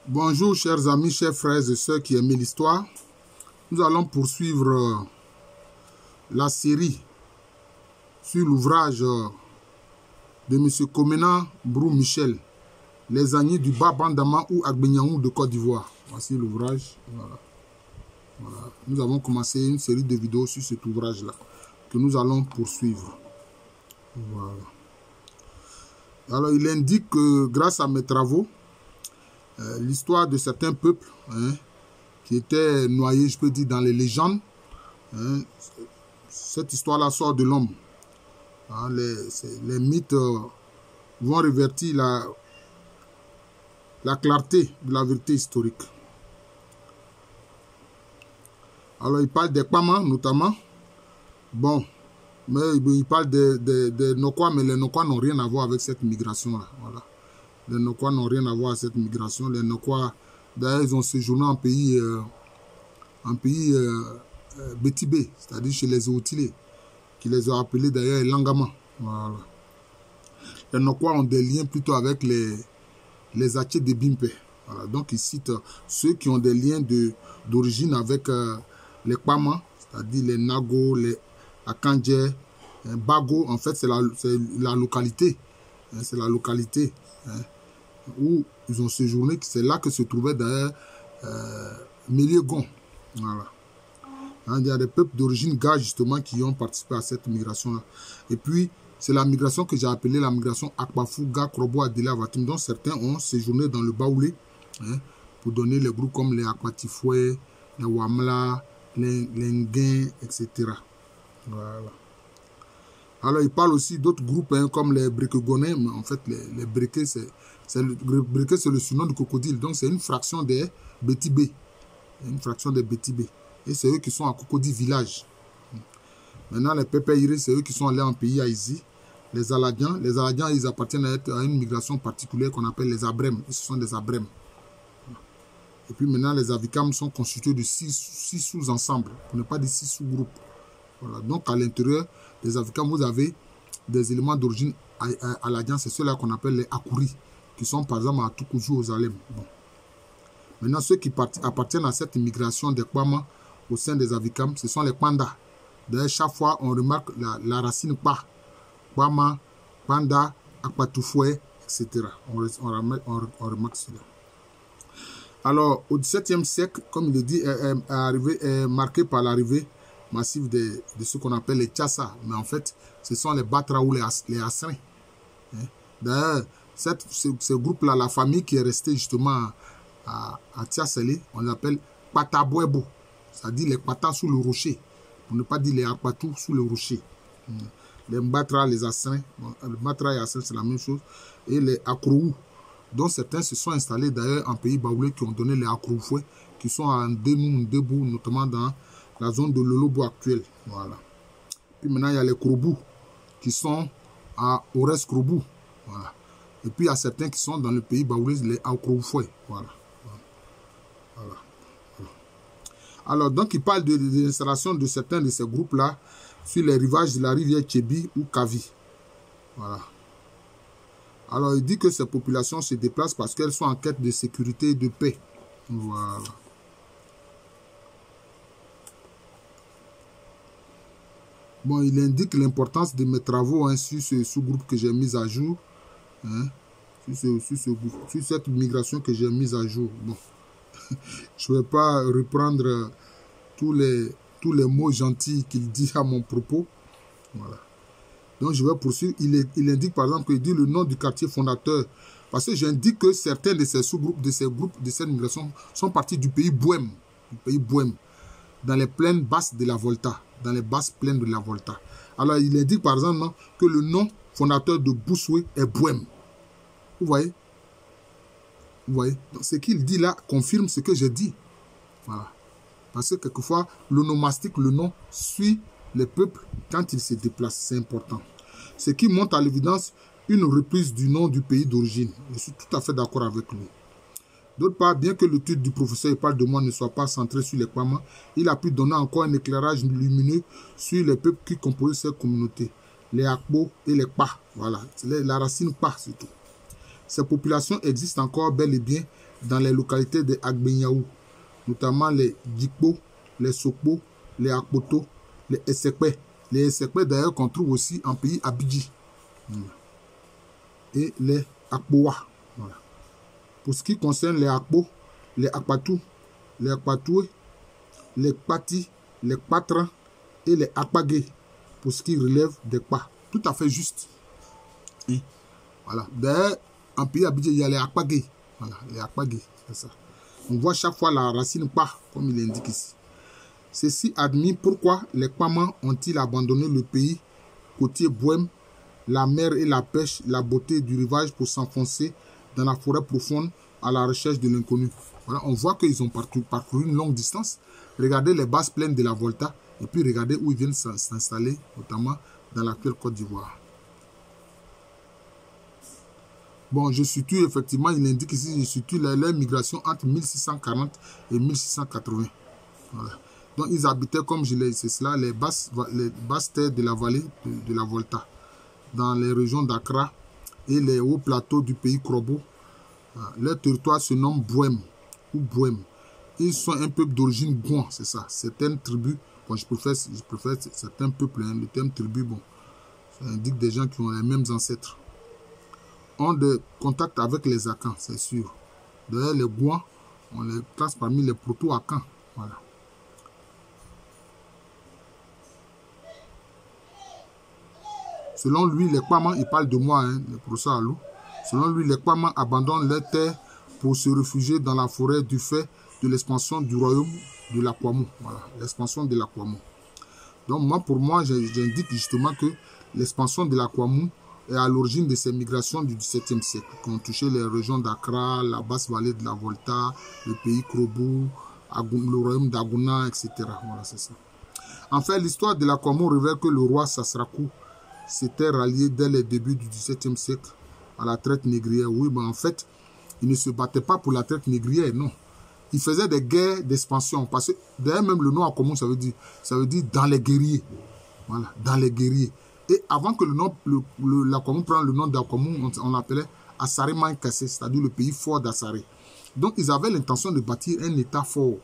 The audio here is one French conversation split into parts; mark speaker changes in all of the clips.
Speaker 1: Bonjour chers amis, chers frères et sœurs qui aiment l'histoire. Nous allons poursuivre la série sur l'ouvrage de M. Komena Brou Michel, Les Agniers du Bas Bandama ou Agbenyaou de Côte d'Ivoire. Voici l'ouvrage. Voilà. Nous avons commencé une série de vidéos sur cet ouvrage-là que nous allons poursuivre. Voilà. Alors il indique que grâce à mes travaux, l'histoire de certains peuples qui étaient noyés, je peux dire, dans les légendes, cette histoire-là sort de l'homme. Les mythes vont révertir la clarté de la vérité historique. Alors il parle des Kpama notamment. Bon, mais il parle des Nokwa, mais les Nokwa n'ont rien à voir avec cette migration-là. Voilà. Les Nokwa n'ont rien à voir avec cette migration. Les Nokwa, d'ailleurs, ils ont séjourné en pays Bétibé, c'est-à-dire chez les Otilés, qui les ont appelés d'ailleurs Langama. Voilà. Les Nokwa ont des liens plutôt avec les Atché de Bimpe. Voilà. Donc, ils citent ceux qui ont des liens d'origine avec les Kpama, c'est-à-dire les Nago, les Akandje, Bago. En fait, c'est la localité. C'est la localité. Où ils ont séjourné, c'est là que se trouvait d'ailleurs Méliegon. Voilà. Il y a des peuples d'origine Ga justement qui ont participé à cette migration-là. Et puis, c'est la migration que j'ai appelée la migration Akbafou, Ga, Krobo, Adela, Vatim, dont certains ont séjourné dans le Baoulé pour donner les groupes comme les Akwatifoué, les Wamla, les Nguin, etc. Voilà. Alors, il parle aussi d'autres groupes comme les Brekegonais, mais en fait, les Breke, c'est le surnom du crocodile. Donc, c'est une fraction des Bétibé. Une fraction des Bétibé. Et c'est eux qui sont à Cocody Village. Maintenant, les Pépéiré, c'est eux qui sont allés en pays Haïti. Les Aladians, ils appartiennent à une migration particulière qu'on appelle les Abrèmes. Ils sont des Abrèmes. Et puis maintenant, les Avikam sont constitués de 6 sous-ensembles, pour ne pas dire 6 sous-groupes. Voilà. Donc, à l'intérieur des Avikam, vous avez des éléments d'origine aladian, c'est ceux-là qu'on appelle les Akuri, qui sont par exemple à Toukoujou, aux Alem. Bon. Maintenant, ceux qui appartiennent à cette migration des Kpama au sein des Avikam, ce sont les Panda. D'ailleurs, chaque fois, on remarque la racine Pa. Kpama, Panda, Akpatoufoué, etc. On remarque cela. Alors, au XVIIe siècle, comme il est dit, est marqué par l'arrivée massive de ce qu'on appelle les Tchassa. Mais en fait, ce sont les Batra ou les Assrins. D'ailleurs, ce groupe-là, la famille qui est restée justement à Tchassali, on l'appelle Patabouebo. C'est-à-dire les Patas sous le rocher. Pour ne pas dire les Akpatou sous le rocher. Les Mbatra, les Assrins. Bon, les Mbatra et Assrins, c'est la même chose. Et les Akrou, dont certains se sont installés d'ailleurs en pays baoulé qui ont donné les Akroufoué, qui sont en Debou, notamment dans la zone de l'Olobo actuelle. Voilà. Puis maintenant, il y a les Krobou qui sont à Ores Krobou. Voilà. Et puis, il y a certains qui sont dans le pays baoulé, les Akroufoué. Voilà. Voilà. Alors, donc, il parle de l'installation de certains de ces groupes-là sur les rivages de la rivière Tchébi ou Kavi. Voilà. Alors, il dit que ces populations se déplacent parce qu'elles sont en quête de sécurité et de paix. Voilà. Bon, il indique l'importance de mes travaux sur ce sous-groupe que j'ai mis à jour. Sur cette migration que j'ai mise à jour. Bon, je ne vais pas reprendre tous les mots gentils qu'il dit à mon propos. Voilà. Donc, je vais poursuivre. Il indique, par exemple, qu'il dit le nom du quartier fondateur. Parce que j'indique que certains de ces sous-groupes, de cette migration, sont partis du pays Bouem. Dans les plaines basses de la Volta. Dans les basses plaines de la Volta. Alors, il indique, par exemple, que le nom fondateur de Boussoué est Bouem. Vous voyez? Vous voyez? Donc, ce qu'il dit là confirme ce que j'ai dit. Voilà. Parce que quelquefois, l'onomastique, le nom, suit les peuples quand ils se déplacent. C'est important. Ce qui montre à l'évidence une reprise du nom du pays d'origine. Je suis tout à fait d'accord avec lui. D'autre part, bien que le titre du professeur Il parle de moi ne soit pas centré sur les Kpama, il a pu donner encore un éclairage lumineux sur les peuples qui composent cette communauté. Les Akbo et les Pa. Voilà. C'est la racine Pa, c'est tout. Ces populations existent encore bel et bien dans les localités de Agbenyaou, notamment les Dikpo, les Sokpo, les Akpoto, les Essekpe. Les Essekpe d'ailleurs qu'on trouve aussi en pays Abidji. Et les Akpoa. Voilà. Pour ce qui concerne les Akpo, les Akpatou, les Akpatoué, les Kpati, les Kpatra et les Akpagé, pour ce qui relève des Kpa. Tout à fait juste. Et voilà. D'ailleurs, en pays Abidji, il y a les Akpagé. Voilà, les Akpagé, c'est ça. On voit chaque fois la racine Kpa, comme il indique ici. Ceci admis pourquoi les Kpaman ont-ils abandonné le pays côtier Bouem, la mer et la pêche, la beauté du rivage pour s'enfoncer dans la forêt profonde à la recherche de l'inconnu. Voilà, on voit qu'ils ont parcouru une longue distance. Regardez les basses plaines de la Volta et puis regardez où ils viennent s'installer, notamment dans l'actuelle Côte d'Ivoire. Bon, je situe effectivement, il indique ici, je situe leur migration entre 1640 et 1680. Voilà. Donc ils habitaient, comme je l'ai dit, c'est cela, les basses terres de la vallée de la Volta, dans les régions d'Accra et les hauts plateaux du pays Krobo. Leur territoire se nomme Bouem ou Bouem. Ils sont un peuple d'origine Gouan, c'est ça. Certaines tribus, bon, je préfère certains peuples, hein, le terme tribu, bon, ça indique des gens qui ont les mêmes ancêtres. Ont des contacts avec les Akans, c'est sûr. D'ailleurs, les Gouans, on les classe parmi les proto-Akans. Voilà. Selon lui, les Kpaman, il parle de moi, hein, le professeur Alou. Selon lui, les Kpaman abandonnent leurs terres pour se réfugier dans la forêt du fait de l'expansion du royaume de l'Akwamou. Voilà, l'expansion de l'Akwamou. Donc, moi, pour moi, j'indique justement que l'expansion de l'Akwamou est à l'origine de ces migrations du XVIIe siècle, qui ont touché les régions d'Accra, la basse vallée de la Volta, le pays Krobo, le royaume d'Aguna, etc. Voilà, c'est ça. En fait, l'histoire de l'Akwamou révèle que le roi Sassrakou s'était rallié dès les débuts du XVIIe siècle à la traite négrière. Oui, mais en fait, il ne se battait pas pour la traite négrière, non. Il faisait des guerres d'expansion. Parce que d'ailleurs, même le nom Akwamou, ça veut dire dans les guerriers. Voilà, dans les guerriers. Et avant que l'Akwamou prenne le nom d'Akwamou, on l'appelait Assare Mankase, c'est-à-dire le pays fort d'Assare. Donc, ils avaient l'intention de bâtir un État fort.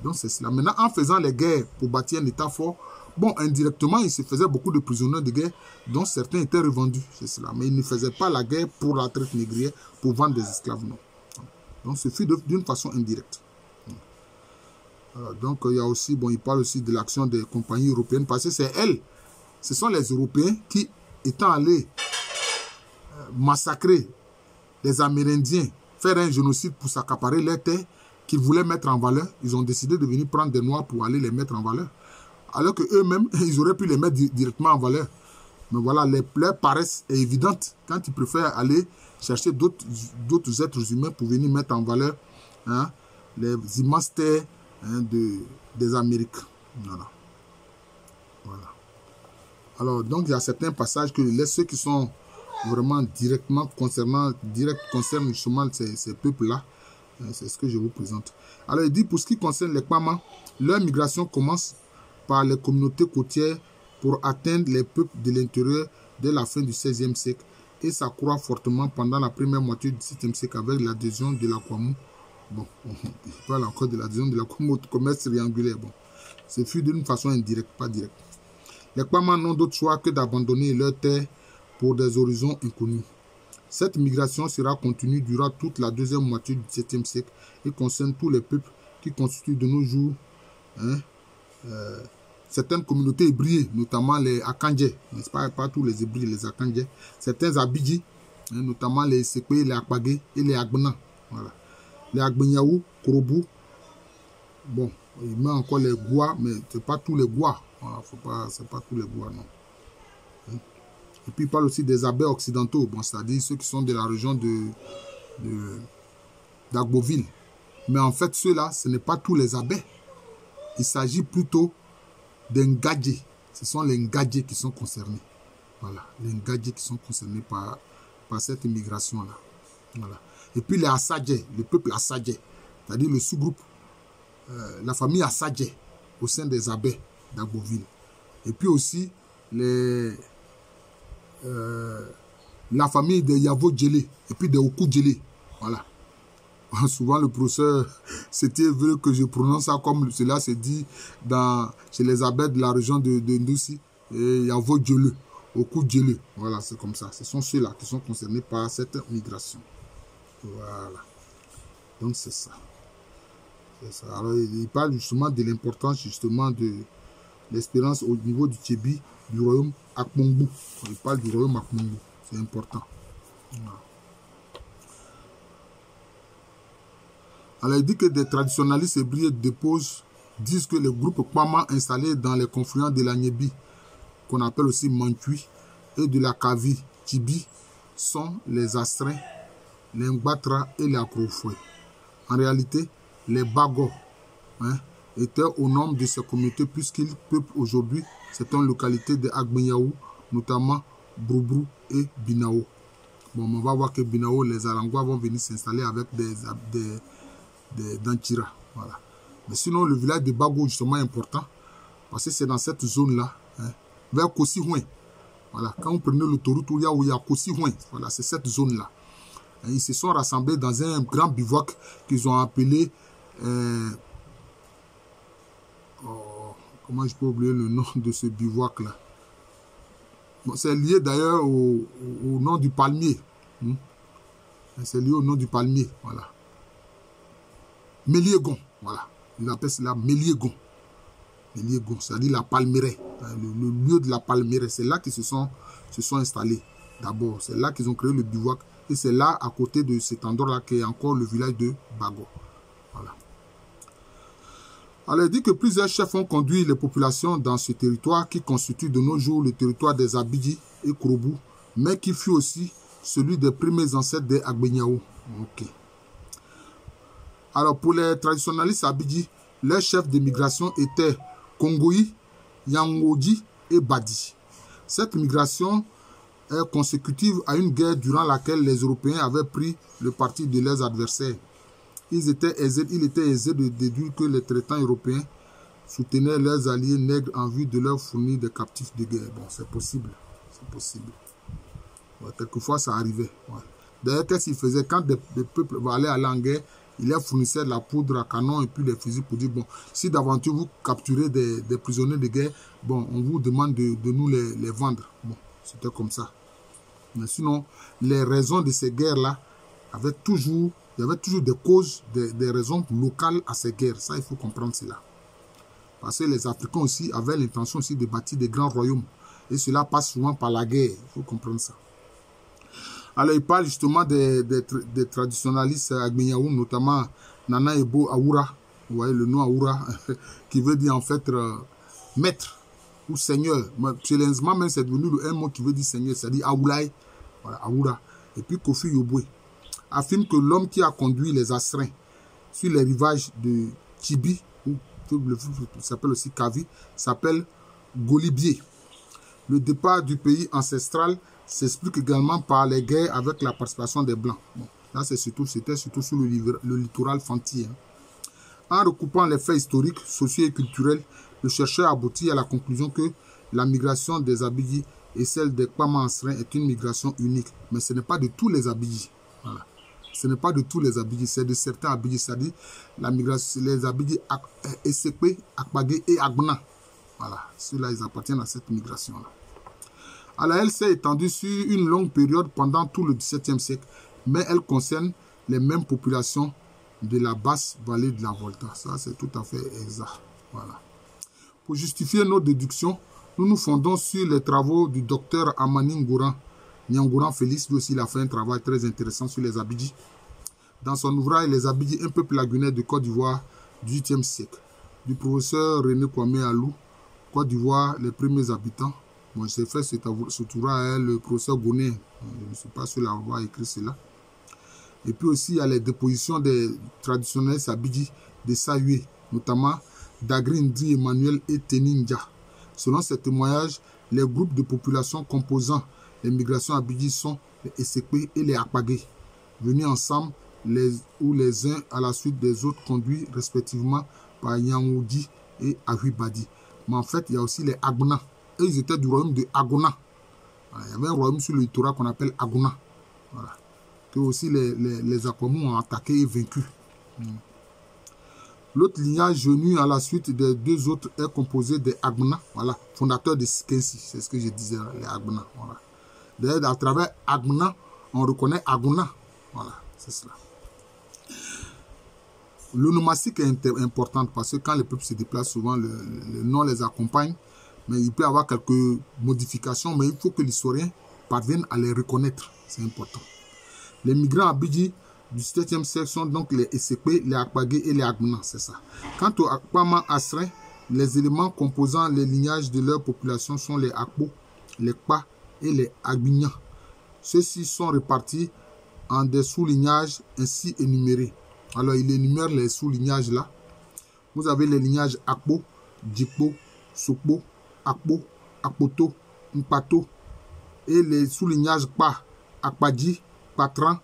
Speaker 1: Donc, c'est cela. Maintenant, en faisant les guerres pour bâtir un État fort, bon, indirectement, il se faisait beaucoup de prisonniers de guerre, dont certains étaient revendus, c'est cela. Mais il ne faisait pas la guerre pour la traite négrière, pour vendre des esclaves, non. Donc, ce fut d'une façon indirecte. Donc, il y a aussi, bon, il parle aussi de l'action des compagnies européennes, parce que c'est elles, ce sont les Européens qui, étant allés massacrer les Amérindiens, faire un génocide pour s'accaparer leurs terres qu'ils voulaient mettre en valeur, ils ont décidé de venir prendre des Noirs pour aller les mettre en valeur. Alors qu'eux-mêmes, ils auraient pu les mettre directement en valeur. Mais voilà, leur paresse est évidente quand ils préfèrent aller chercher d'autres êtres humains pour venir mettre en valeur, hein, les immenses terres, hein, des Amériques. Voilà. Voilà. Alors, donc, il y a certains passages que ceux qui sont vraiment directement concernent justement ces peuples-là. C'est ce que je vous présente. Alors, il dit, pour ce qui concerne les Kpaman, leur migration commence par les communautés côtières pour atteindre les peuples de l'intérieur dès la fin du XVIe siècle et s'accroît fortement pendant la première moitié du XVIIe siècle avec l'adhésion de l'Akwamou. Bon, on parle encore de l'adhésion de l'Akwamou au commerce triangulaire. Bon, ce fut d'une façon indirecte, pas directe. Les Kpaman n'ont d'autre choix que d'abandonner leurs terres pour des horizons inconnus. Cette migration sera continue durant toute la deuxième moitié du XVIIe siècle et concerne tous les peuples qui constituent de nos jours, hein, certaines communautés hébriées, notamment les Akandjé, n'est-ce pas, pas tous les hébriés, les Akandjé, certains Abidji, hein, notamment les Sekwe, les Akpagé et les Agbena. Voilà. Les Agbenyaou, Krobo, bon, il met encore les Goua, mais ce n'est pas tous les Goua. Voilà, c'est pas tous les Goua, non. Hein? Et puis il parle aussi des Abés occidentaux, bon, c'est-à-dire ceux qui sont de la région d'Agboville. Mais en fait, ceux-là, ce n'est pas tous les Abés. Il s'agit plutôt des Ngadjé. Ce sont les Ngadjé qui sont concernés. Voilà, les Ngadjé qui sont concernés par cette immigration-là. Voilà. Et puis les Assadjé, le peuple Assadjé, c'est-à-dire le sous-groupe, la famille Assadjé au sein des Abés d'Agboville. Et puis aussi la famille de Yavo Djelé et puis de Oku Djelé. Voilà. Souvent, le professeur, c'était vrai que je prononce ça comme cela se dit chez les abbés de la région de Ndouci. Et Yavo Djele, Oku Djele. Voilà, c'est comme ça. Ce sont ceux-là qui sont concernés par cette migration. Voilà. Donc, c'est ça. Alors, il parle justement de l'importance justement de l'espérance au niveau du Tchébi, du royaume Akmongbu. Il parle du royaume Akmongbu. C'est important. Voilà. Alors, il dit que des traditionalistes hébrieux disent que les groupes Kwama installés dans les confluents de la Nyebi, qu'on appelle aussi Mantui, et de la Kavi, Tibi, sont les Astrins, les Ngbatra et les Akrofoué. En réalité, les Bagos étaient au nombre de ces communautés puisqu'ils peuplent aujourd'hui certaines localités de Agbenyaou, notamment Broubrou et Binao. Bon, on va voir que Binao, les Arangois vont venir s'installer avec des Dantira. Voilà. Mais sinon, le village de Bago justement est important parce que c'est dans cette zone-là, vers Kossi-Houin. Voilà. Quand vous prenez l'autoroute où il y a Kossi-Houin, voilà, c'est cette zone-là. Ils se sont rassemblés dans un grand bivouac qu'ils ont appelé... comment je peux oublier le nom de ce bivouac-là? Bon, c'est lié d'ailleurs au nom du palmier. C'est lié au nom du palmier. Voilà. Méliégon. Voilà. Ils appellent cela Méliégon. Méliégon, c'est-à-dire la palmeraie. Le lieu de la palmeraie. C'est là qu'ils se sont installés. D'abord, c'est là qu'ils ont créé le bivouac. Et c'est là, à côté de cet endroit-là, qu'est encore le village de Bago. Voilà. Alors, il dit que plusieurs chefs ont conduit les populations dans ce territoire qui constitue de nos jours le territoire des Abidji et Kroubou, mais qui fut aussi celui des premiers ancêtres des Agbenyaou. Ok. Alors, pour les traditionalistes Abidji, leurs chefs de migration étaient Kongoï, Yangoji et Badi. Cette migration est consécutive à une guerre durant laquelle les Européens avaient pris le parti de leurs adversaires. Il était aisé de déduire que les traitants européens soutenaient leurs alliés nègres en vue de leur fournir des captifs de guerre. Bon, c'est possible. C'est possible. Ouais, quelquefois, ça arrivait. Ouais. D'ailleurs, qu'est-ce qu'ils faisaient? Quand des peuples allaient en guerre, ils leur fournissaient de la poudre à canon et puis les fusils pour dire, bon, si d'aventure vous capturez des prisonniers de guerre, bon, on vous demande de nous les vendre. Bon, c'était comme ça. Mais sinon, les raisons de ces guerres-là il y avait toujours des causes, des raisons locales à ces guerres. Ça, il faut comprendre cela. Parce que les Africains aussi avaient l'intention aussi de bâtir des grands royaumes. Et cela passe souvent par la guerre. Il faut comprendre ça. Alors, il parle justement des traditionalistes Agbenyaou, notamment Nana Ebo Aoura. Vous voyez le nom Aoura, qui veut dire en fait maître ou seigneur. Chez les Nzma, même c'est devenu un mot qui veut dire seigneur, c'est-à-dire Aoulaï. Voilà, Aoura. Et puis Kofi Yoboué affirme que l'homme qui a conduit les Astrins sur les rivages de Tibi, ou s'appelle aussi Kavi, s'appelle Golibier. Le départ du pays ancestral s'explique également par les guerres avec la participation des Blancs. Bon, là, c'était surtout sur le littoral Fanti. En recoupant les faits historiques, sociaux et culturels, le chercheur aboutit à la conclusion que la migration des Abidji et celle des Kwama-Astrins est une migration unique. Mais ce n'est pas de tous les Abidji. Voilà. Ce n'est pas de tous les Abidji, c'est de certains Abidji, c'est-à-dire la migration, les Abidji Esekpe, Akpagé et Agbna. Voilà, ceux-là, ils appartiennent à cette migration-là. Alors, elle s'est étendue sur une longue période pendant tout le XVIIe siècle, mais elle concerne les mêmes populations de la basse vallée de la Volta. Ça, c'est tout à fait exact. Voilà. Pour justifier nos déductions, nous nous fondons sur les travaux du docteur Amani Ngouran. Nyangouran Félix, lui aussi, il a fait un travail très intéressant sur les Abidji. Dans son ouvrage, Les Abidji, un peuple lagunaire de Côte d'Ivoire du 8e siècle, du professeur René Kwame Alou, Côte d'Ivoire, les premiers habitants. Moi, j'ai fait cet ouvrage, le professeur Goné. Je ne sais pas si l'avoir écrit cela. Et puis aussi, il y a les dépositions des traditionnels Abidji de Sayue, notamment d'Agrindri Emmanuel et Teninja. Selon ces témoignages, les groupes de population composant les migrations Abidji sont les Esekpe et les Akpagé, venus ensemble les uns à la suite des autres, conduits respectivement par Yangoudi et Ahuibadi. Mais en fait, il y a aussi les Agbna. Et ils étaient du royaume de Agona. Voilà, il y avait un royaume sur le littoral qu'on appelle Agona. Voilà. que aussi les Akwamou ont attaqué et vaincu. L'autre lignage venu à la suite des deux autres est composé des Agbna, voilà, fondateurs de Sikensi, c'est ce que je disais, les Agbna. Voilà. D'ailleurs, à travers Agbna, on reconnaît Aguna. Voilà, c'est cela. L'onomastique est importante parce que quand les peuples se déplacent, souvent le nom les accompagne, mais il peut y avoir quelques modifications, mais il faut que l'historien parvienne à les reconnaître. C'est important. Les migrants abidji du 7e siècle sont donc les Esekpe, les Akpagé et les Agbna, c'est ça. Quant aux Akpama Asrin, les éléments composant les lignages de leur population sont les Akpo, les Kpa et les Agbinya. Ceux-ci sont répartis en des sous-lignages ainsi énumérés. Alors, il énumère les sous-lignages là. Vous avez les lignages Akpo, Djikpo, Sokpo, Akpo, Akpoto, Mpato et les sous-lignages Kpa, Akpadji, Patran,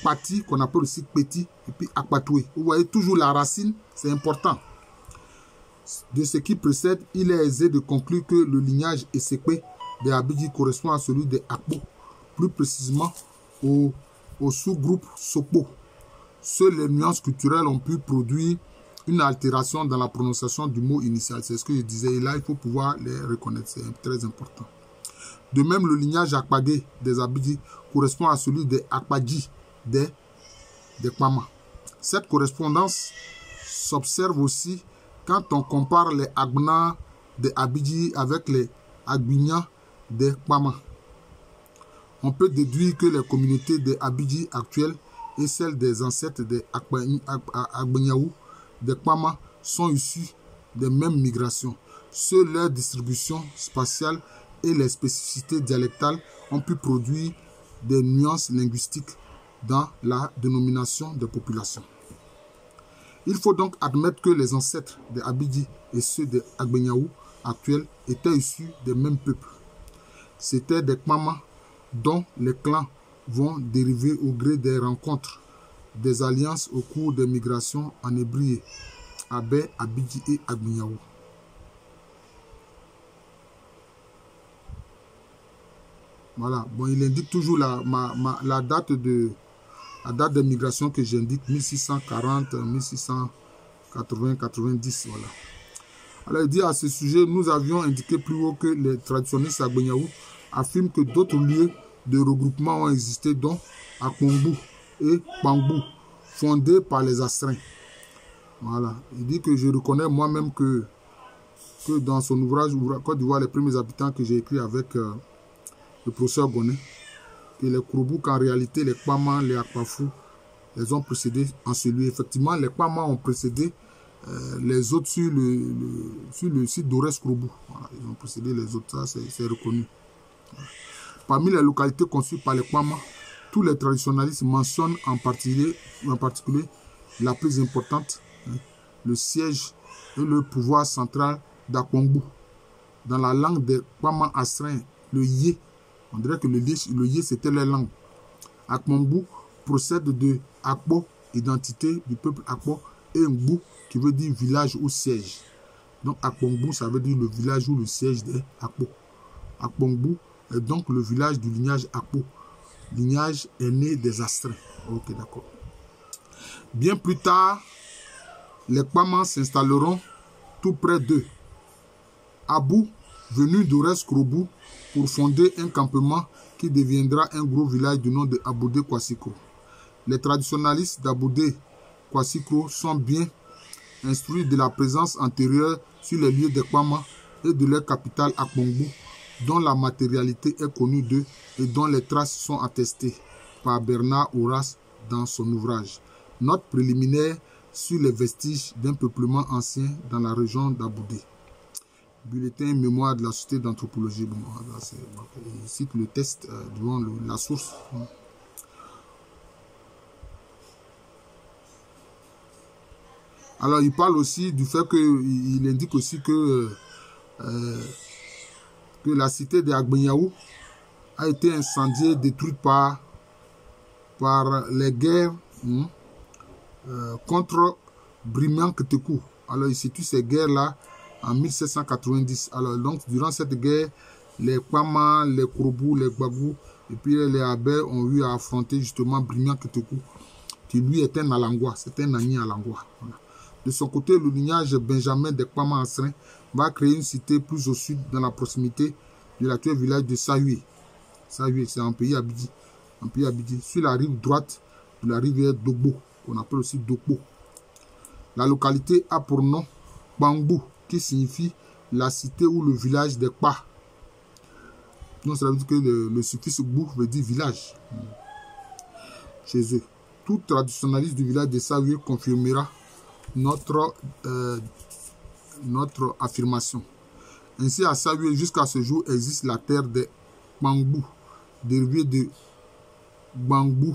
Speaker 1: Pati, qu'on appelle aussi Petit, et puis Akpatoué. Vous voyez toujours la racine, c'est important. De ce qui précède, il est aisé de conclure que le lignage Esekpe des Abidji correspond à celui des Akpo, plus précisément au sous-groupe Sokpo. Seules les nuances culturelles ont pu produire une altération dans la prononciation du mot initial. C'est ce que je disais. Et là, il faut pouvoir les reconnaître. C'est très important. De même, le lignage Akpagé des Abidji correspond à celui des Akpadji des Kpama. Cette correspondance s'observe aussi quand on compare les Agbna des Abidji avec les Agbinya des Kpama. On peut déduire que les communautés des Abidji actuelles et celles des ancêtres des Agbenyaou, des Kpama, sont issues des mêmes migrations. Seule leur distribution spatiale et les spécificités dialectales ont pu produire des nuances linguistiques dans la dénomination des populations. Il faut donc admettre que les ancêtres des Abidji et ceux des Agbenyaou actuels étaient issus des mêmes peuples. C'étaient des Kpama dont les clans vont dériver au gré des rencontres, des alliances au cours des migrations en Hébrié, Abé, Abidji et Agbenyaou. Voilà, bon, il indique toujours la date de migration que j'indique, 1640, 1680, 90, voilà. Alors il dit à ce sujet, nous avions indiqué plus haut que les traditionnistes Agbenyaou affirment que d'autres lieux de regroupement ont existé, dont Akongbu et Kpangbu, fondés par les Astrins. Voilà, il dit que je reconnais moi-même que dans son ouvrage Côte d'Ivoire, les premiers habitants que j'ai écrit avec le professeur Goné, que les Kouroubou, qu'en réalité les Kpama, les Akpafou, les ont précédés en celui. Effectivement, les Kpama ont précédé les autres sur le site d'Ores Kouroubou. Voilà, ils ont précédé les autres, ça c'est reconnu. Voilà. Parmi les localités construites par les Kpama, tous les traditionalistes mentionnent en particulier la plus importante, le siège et le pouvoir central d'Akongbu. Dans la langue des Kpama Astrins, le Yé, on dirait que le Yé c'était leur langue. Akongbu procède de Akpo, identité du peuple Akpo, et Ngbu, qui veut dire village ou siège. Donc Akongbu, ça veut dire le village ou le siège des Akpo. Akongbu est donc le village du lignage Akpo. Lignage aîné des Astrins. Ok, d'accord. Bien plus tard, les Kpama s'installeront tout près d'eux. Abou, venu d'Ores Kouroubou, pour fonder un campement qui deviendra un gros village du nom de Aboudé Kwassikro. Les traditionalistes d'Aboudé Kwassikro sont bien instruits de la présence antérieure sur les lieux des Kpama et de leur capitale Akongbu, dont la matérialité est connue d'eux et dont les traces sont attestées par Bernard Horace dans son ouvrage. Note préliminaire sur les vestiges d'un peuplement ancien dans la région d'Aboudé. Bulletin mémoire de la Société d'anthropologie. Bon, il cite le texte devant la source. Alors, il parle aussi du fait qu'il indique aussi que la cité de Agbenyaou a été incendiée, détruite par les guerres contre Brimian Ketekou. Alors, il situe ces guerres-là en 1790. Alors, donc, durant cette guerre, les Kpama, les Kouroubou, les Gbagou Et puis les Abel ont eu à affronter justement Brimian Ketekou, qui lui est un Alangwa, c'est un Nani Alangwa. Voilà. De son côté, le lignage Benjamin de Kpama Asrin va créer une cité plus au sud, dans la proximité de l'actuel village de Sayue. Sayue, c'est un pays Abidi. Un pays Abidi, sur la rive droite de la rivière Dogbo, qu'on appelle aussi Dogbo. La localité a pour nom Bangbu, qui signifie la cité ou le village des Kpa. Donc, ça veut dire que le suffixe Bou veut dire village. Chez eux. Tout traditionnaliste du village de Sayue confirmera notre affirmation. Ainsi, à Sayue, jusqu'à ce jour, existe la terre des Bangbu, dérivée de Bangbu,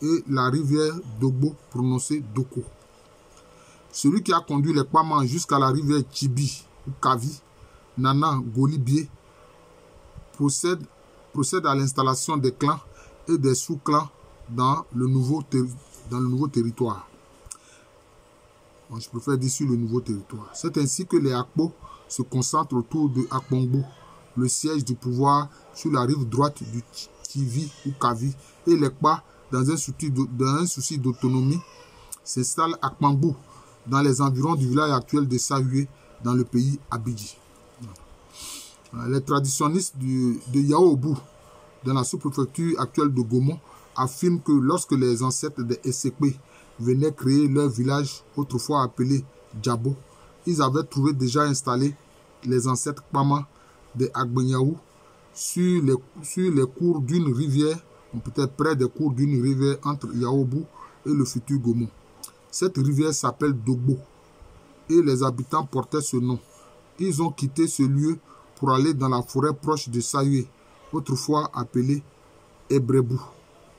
Speaker 1: et la rivière Dogbo, prononcée Doko. Celui qui a conduit les Kpaman jusqu'à la rivière Chibi, ou Kavi, Nana Golibie, procède à l'installation des clans et des sous-clans dans le nouveau territoire. Bon, je préfère dire sur le nouveau territoire. C'est ainsi que les Akpo se concentrent autour de Akpongbo, le siège du pouvoir sur la rive droite du Kivi ou Kavi, et les Kpa, dans un souci d'autonomie, s'installent à Akpangbo, dans les environs du village actuel de Sayue, dans le pays Abidji. Les traditionnistes de Yaobu, dans la sous-préfecture actuelle de Gomon, affirment que lorsque les ancêtres des Esekpe venaient créer leur village, autrefois appelé Djabo, ils avaient trouvé déjà installés les ancêtres Kpama des Agbenyaou sur les cours d'une rivière, ou peut-être près des cours d'une rivière entre Yaobu et le futur Gomon. Cette rivière s'appelle Dogbo et les habitants portaient ce nom. Ils ont quitté ce lieu pour aller dans la forêt proche de Sayue, autrefois appelée Ebrebu.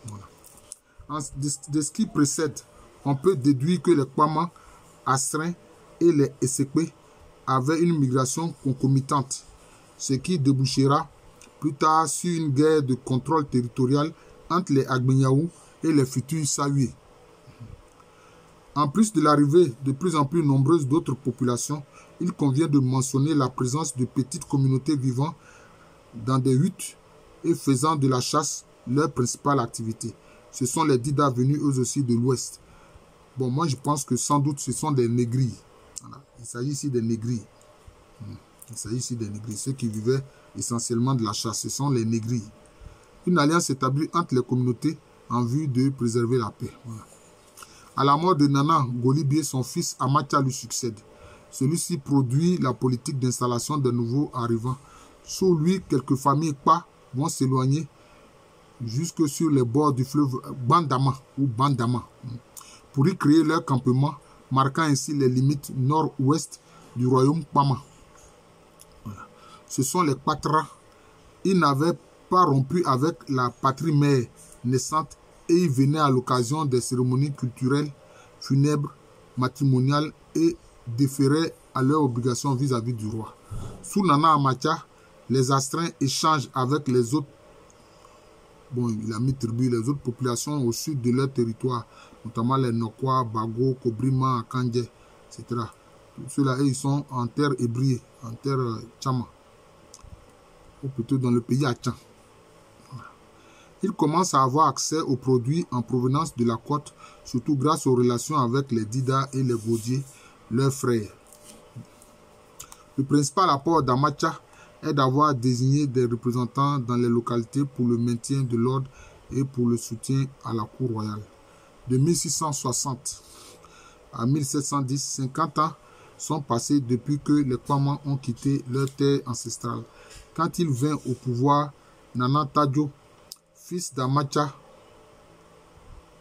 Speaker 1: Voilà. De ce qui précède, on peut déduire que les Kpama, Asrin et les Esekpe avaient une migration concomitante, ce qui débouchera plus tard sur une guerre de contrôle territorial entre les Agbenyaou et les futurs Sayue. En plus de l'arrivée de plus en plus nombreuses d'autres populations, il convient de mentionner la présence de petites communautés vivant dans des huttes et faisant de la chasse leur principale activité. Ce sont les Dida venus eux aussi de l'ouest. Bon, moi je pense que sans doute ce sont des négris. Voilà. Il s'agit ici des négris. Il s'agit ici des négris. Ceux qui vivaient essentiellement de la chasse, ce sont les négris. Une alliance établie entre les communautés en vue de préserver la paix. Voilà. À la mort de Nana Golibie, son fils Amatia lui succède. Celui-ci produit la politique d'installation des nouveaux arrivants. Sous lui, quelques familles Kpa vont s'éloigner jusque sur les bords du fleuve Bandama ou Bandama pour y créer leur campement, marquant ainsi les limites nord-ouest du royaume Kpama. Voilà. Ce sont les Kpatra. Ils n'avaient pas rompu avec la patrie mère naissante et ils venaient à l'occasion des cérémonies culturelles, funèbres, matrimoniales et déféraient à leurs obligations vis-à-vis du roi. Sous Nana Amatia, les Astrins échangent avec les autres, bon, il a mis tribu, les autres populations au sud de leur territoire, notamment les Nokwa, Bago, Kobrima, Akandje, etc. Ceux-là, ils sont en terre ébriée, en terre Tchama, ou plutôt dans le pays Achan. Ils commencent à avoir accès aux produits en provenance de la côte, surtout grâce aux relations avec les Dida et les Gaudiers, leurs frères. Le principal apport d'Amatia est d'avoir désigné des représentants dans les localités pour le maintien de l'ordre et pour le soutien à la cour royale. De 1660 à 1710, 50 ans sont passés depuis que les Kpaman ont quitté leur terre ancestrale. Quand il vint au pouvoir, Nana Tadjo, fils d'Amatia,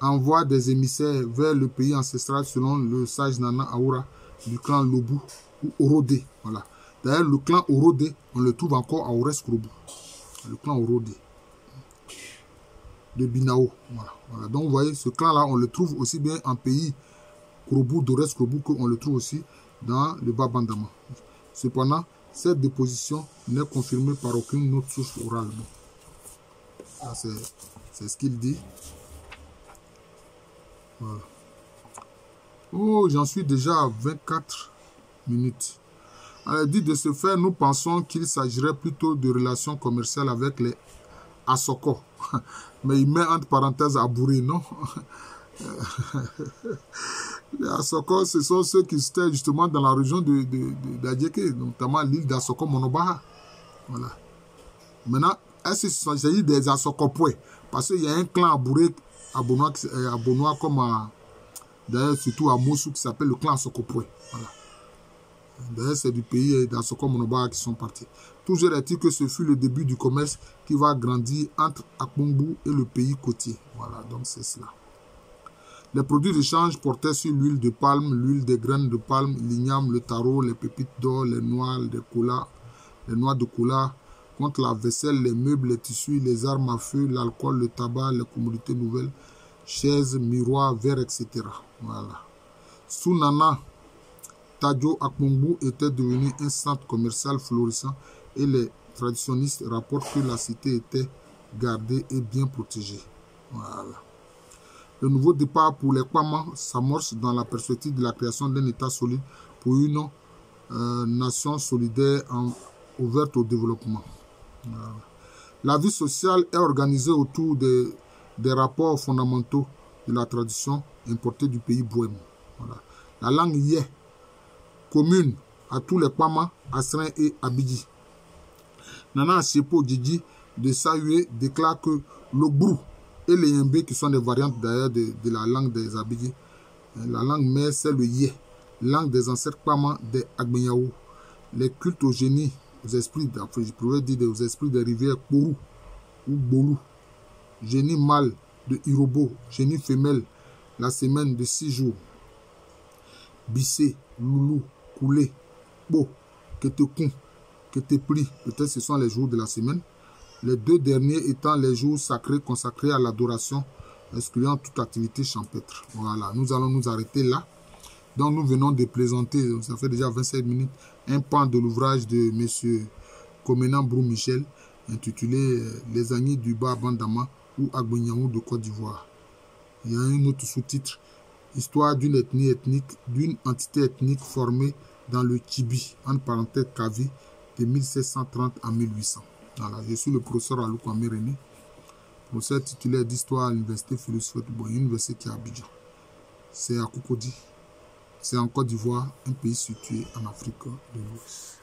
Speaker 1: envoie des émissaires vers le pays ancestral selon le sage Nana Aoura du clan Lobu ou Orode. Voilà. D'ailleurs, le clan Orode, on le trouve encore à Ores-Krobu. Le clan Orode de Binao. Voilà. Voilà. Donc, vous voyez, ce clan-là, on le trouve aussi bien en pays Krobu, d'Ores-Krobu, qu'on le trouve aussi dans le Bas-Bandama. Cependant, cette déposition n'est confirmée par aucune autre source orale. Bon. C'est ce qu'il dit. Voilà. Oh, j'en suis déjà à 24 minutes. Alors, dit de ce fait, nous pensons qu'il s'agirait plutôt de relations commerciales avec les Asoko. Mais il met entre parenthèses Abouré, non? Les Asoko, ce sont ceux qui étaient justement dans la région d'Adjeke, notamment l'île d'Asoko Monobaha. Voilà. Maintenant, est-ce qu'il s'agit des Asokopoué? Parce qu'il y a un clan Abouré, Abonois comme d'ailleurs surtout à Moussou qui s'appelle le clan Asokopoué. Voilà. D'ailleurs, c'est du pays d'Asoko Monobaha qui sont partis. Toujours est-il que ce fut le début du commerce qui va grandir entre Akbongbou et le pays côtier. Voilà, donc c'est cela. Les produits d'échange portaient sur l'huile de palme, l'huile des graines de palme, l'igname, le taro, les pépites d'or, les noix de cola, contre la vaisselle, les meubles, les tissus, les armes à feu, l'alcool, le tabac, les commodités nouvelles, chaises, miroirs, verres, etc. Voilà. Sous Nana, Tadjo Akbongbou était devenu un centre commercial florissant et les traditionnistes rapportent que la cité était gardée et bien protégée. Voilà. Le nouveau départ pour les Kwama s'amorce dans la perspective de la création d'un État solide pour une nation solidaire ouverte au développement. Voilà. La vie sociale est organisée autour des rapports fondamentaux de la tradition importée du pays Bouem. Voilà. La langue yé, commune à tous les Kwama, Asrin et Abidji. Nana Asiepo Djidji de Sahué déclare que le brou et les yembé, qui sont des variantes d'ailleurs de la langue des Abidji, la langue mère c'est le yé, langue des ancêtres Kwama des Agbenyaou. Les cultes au génie, aux esprits, je pourrais dire aux esprits des rivières Kourou ou Bolou, génie mâle de Irobo, génie femelle, la semaine de 6 jours, Bissé, Loulou, Koulé, Bo, Ketekun, Ketepli, peut-être ce sont les jours de la semaine. Les deux derniers étant les jours sacrés consacrés à l'adoration, excluant toute activité champêtre. Voilà, nous allons nous arrêter là. Donc nous venons de présenter, ça fait déjà 27 minutes, un pan de l'ouvrage de M. Comenan Brou Michel, intitulé Les Agnis du Bas Bandama ou Agbenyaou de Côte d'Ivoire. Il y a un autre sous-titre, Histoire d'une entité ethnique formée dans le Tibi, entre parenthèses Kavi, de 1730 à 1800. Voilà, je suis le professeur Aloukou Améréné, professeur titulaire d'histoire à l'université Félix Houphouët-Boigny, université qui est à Abidjan. C'est à Cocody, c'est en Côte d'Ivoire, un pays situé en Afrique de l'Ouest.